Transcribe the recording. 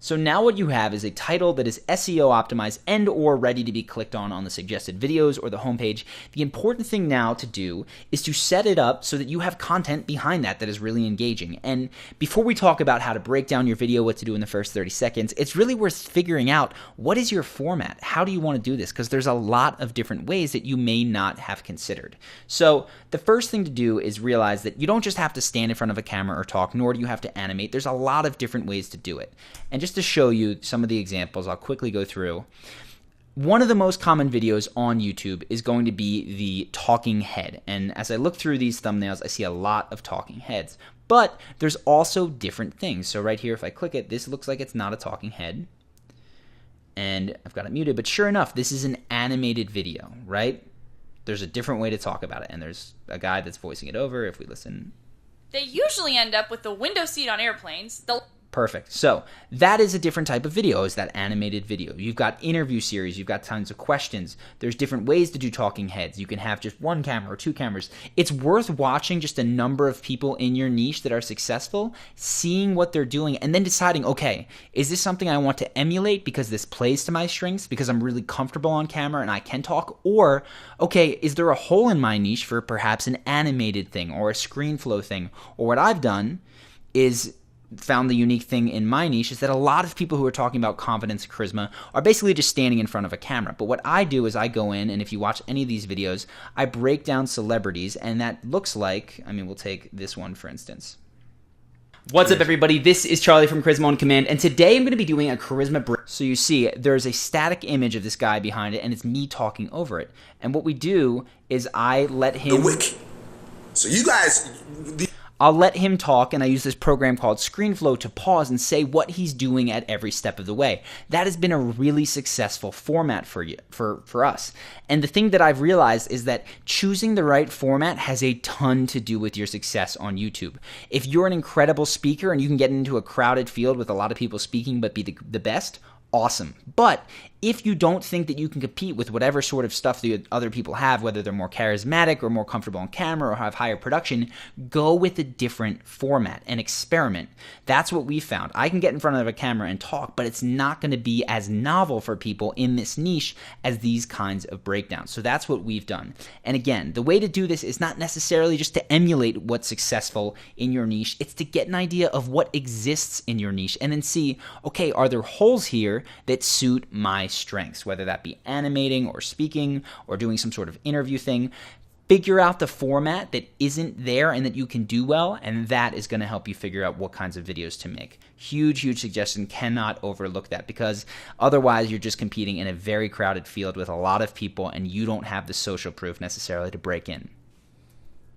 So now what you have is a title that is SEO optimized and or ready to be clicked on the suggested videos or the homepage. The important thing now to do is to set it up so that you have content behind that is really engaging. And before we talk about how to break down your video, what to do in the first 30 seconds, it's really worth figuring out what is your format? How do you want to do this? Because there's a lot of different ways that you may not have considered. So the first thing to do is realize that you don't just have to stand in front of a camera or talk, nor do you have to animate. There's a lot of different ways to do it. And just to show you some of the examples, I'll quickly go through. One of the most common videos on YouTube is going to be the talking head. And as I look through these thumbnails, I see a lot of talking heads. But there's also different things. So right here, if I click it, this looks like it's not a talking head. And I've got it muted. But sure enough, this is an animated video, right? There's a different way to talk about it. And there's a guy that's voicing it over. If we listen. They usually end up with the window seat on airplanes. Perfect. So that is a different type of video, is that animated video. You've got interview series. You've got tons of questions. There's different ways to do talking heads. You can have just one camera or two cameras. It's worth watching just a number of people in your niche that are successful, seeing what they're doing, and then deciding, okay, is this something I want to emulate because this plays to my strengths, because I'm really comfortable on camera and I can talk? Or, okay, is there a hole in my niche for perhaps an animated thing or a screen flow thing? Or what I've done is found the unique thing in my niche is that a lot of people who are talking about confidence and charisma are basically just standing in front of a camera. But what I do is I go in, and if you watch any of these videos, I break down celebrities, and that looks like, I mean, we'll take this one for instance. What's up, everybody? This is Charlie from Charisma on Command, and today I'm going to be doing a charisma break. So you see, there's a static image of this guy behind it, and it's me talking over it. And what we do is I let him... The wick. So you guys... I'll let him talk, and I use this program called ScreenFlow to pause and say what he's doing at every step of the way. That has been a really successful format for us. And the thing that I've realized is that choosing the right format has a ton to do with your success on YouTube. If you're an incredible speaker and you can get into a crowded field with a lot of people speaking but be the best, awesome. But if you don't think that you can compete with whatever sort of stuff the other people have, whether they're more charismatic or more comfortable on camera or have higher production, go with a different format and experiment. That's what we found. I can get in front of a camera and talk, but it's not going to be as novel for people in this niche as these kinds of breakdowns. So that's what we've done. And again, the way to do this is not necessarily just to emulate what's successful in your niche. It's to get an idea of what exists in your niche and then see, okay, are there holes here that suit my strengths, whether that be animating or speaking or doing some sort of interview thing. Figure out the format that isn't there and that you can do well, and that is going to help you figure out what kinds of videos to make. Huge suggestion. Cannot overlook that, because otherwise you're just competing in a very crowded field with a lot of people and you don't have the social proof necessarily to break in.